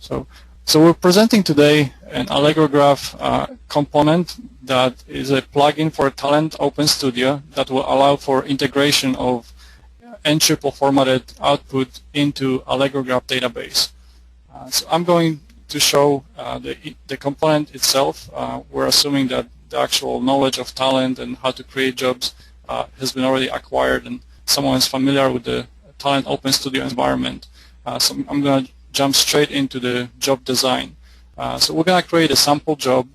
So we're presenting today an AllegroGraph component that is a plugin for Talend Open Studio that will allow for integration of n-triple formatted output into AllegroGraph database. So I'm going to show the component itself. We're assuming that the actual knowledge of Talend and how to create jobs has been already acquired and someone is familiar with the Talend Open Studio environment. So I'm going to jump straight into the job design. So we're going to create a sample job,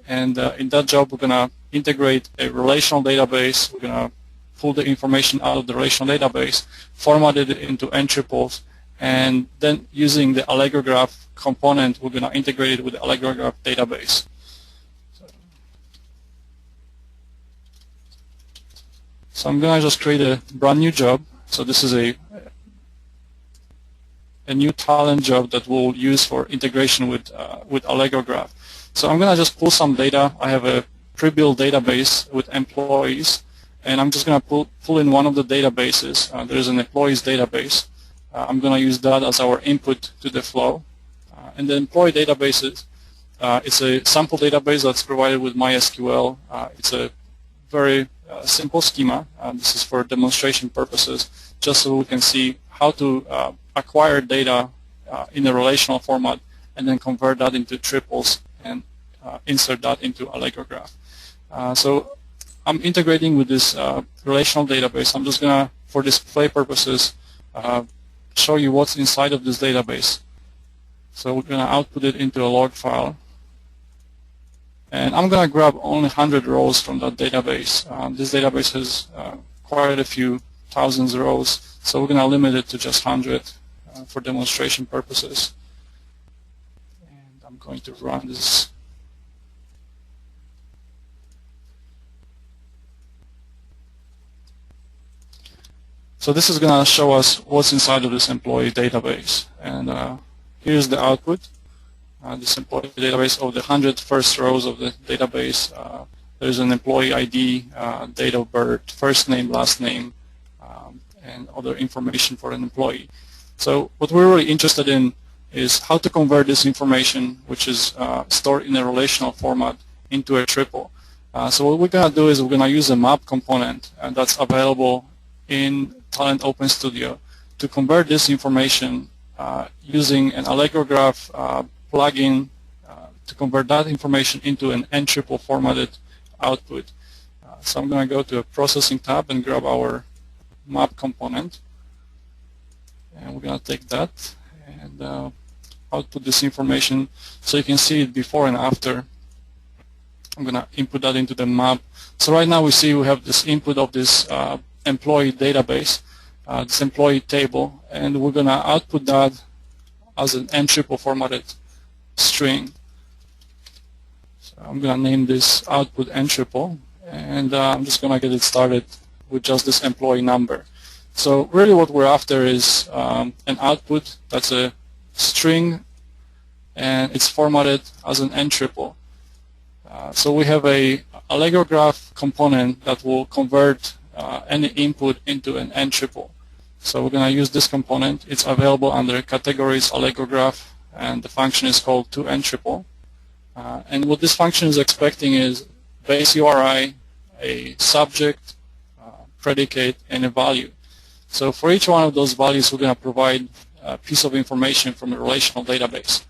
and in that job we're going to integrate a relational database. We're going to pull the information out of the relational database, format it into n-triples, and then using the AllegroGraph component we're going to integrate it with the AllegroGraph database. So I'm going to just create a brand new job. So this is a new Talend job that we'll use for integration with AllegroGraph. So I'm going to just pull some data. I have a pre-built database with employees, and I'm just going to pull in one of the databases. There's an employees database. I'm going to use that as our input to the flow. And the employee database it's a sample database that's provided with MySQL. It's a very simple schema. This is for demonstration purposes, just so we can see how to acquire data in a relational format and then convert that into triples and insert that into AllegroGraph. So I'm integrating with this relational database. I'm just going to, for display purposes, show you what's inside of this database. So we're going to output it into a log file. And I'm going to grab only 100 rows from that database. This database has quite a few thousands rows, so we're going to limit it to just 100 for demonstration purposes. And I'm going to run this. So this is going to show us what's inside of this employee database. And here's the output. This employee database of the 100 first rows of the database. There's an employee ID, date of birth, first name, last name, and other information for an employee. So what we're really interested in is how to convert this information, which is stored in a relational format, into a triple. So what we're going to do is we're going to use a map component, and that's available in Talend Open Studio to convert this information using an AllegroGraph plugin to convert that information into an n-triple formatted output. So I'm going to go to a processing tab and grab our map component, and we're going to take that and output this information so you can see it before and after. I'm going to input that into the map. So right now we see we have this input of this employee database, this employee table, and we're going to output that as an n-triple formatted string. So I'm going to name this output n-triple, and I'm just going to get it started with just this employee number. So really what we're after is an output that's a string, and it's formatted as an n-triple. So we have a AllegroGraph component that will convert any input into an n-triple. So we're going to use this component. It's available under categories AllegroGraph, and the function is called toN-triple. And what this function is expecting is base URI, a subject, predicate, and a value. So for each one of those values, we're going to provide a piece of information from a relational database.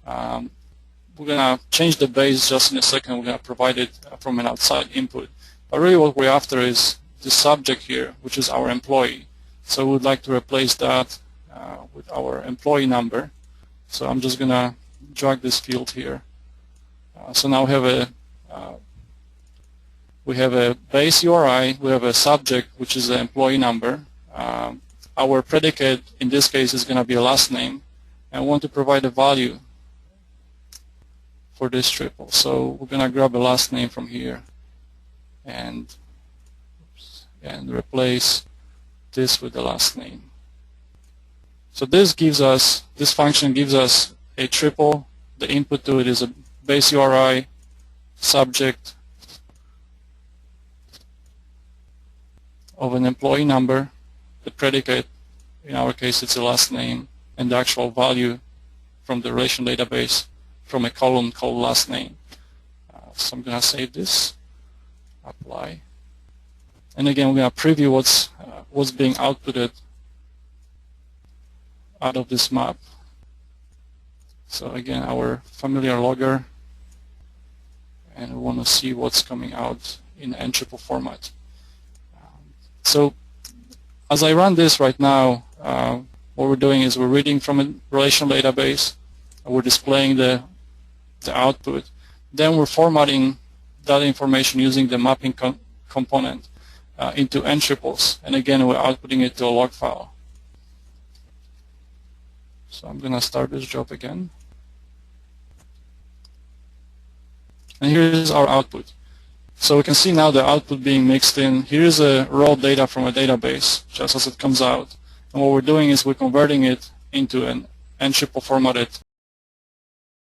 We're going to change the base just in a second. We're going to provide it from an outside input. But really what we're after is the subject here, which is our employee. So we would like to replace that with our employee number. So I'm just going to drag this field here. So now we have a base URI, we have a subject, which is the employee number. Our predicate, in this case, is going to be a last name. And we want to provide a value for this triple. So we're going to grab a last name from here and replace this with the last name. So this function gives us a triple. The input to it is a base URI, subject of an employee number, the predicate, in our case it's a last name, and the actual value from the relational database from a column called last name. So I'm going to save this, apply, and again we're going to preview what's being outputted out of this map. So again, our familiar logger, and we want to see what's coming out in n-triple format. So as I run this right now, what we're doing is we're reading from a relational database, we're displaying the output, then we're formatting that information using the mapping component into n-triples, and again we're outputting it to a log file. So I'm going to start this job again. And here's our output. So we can see now the output being mixed in. Here's a raw data from a database, just as it comes out. And what we're doing is we're converting it into an n-triple formatted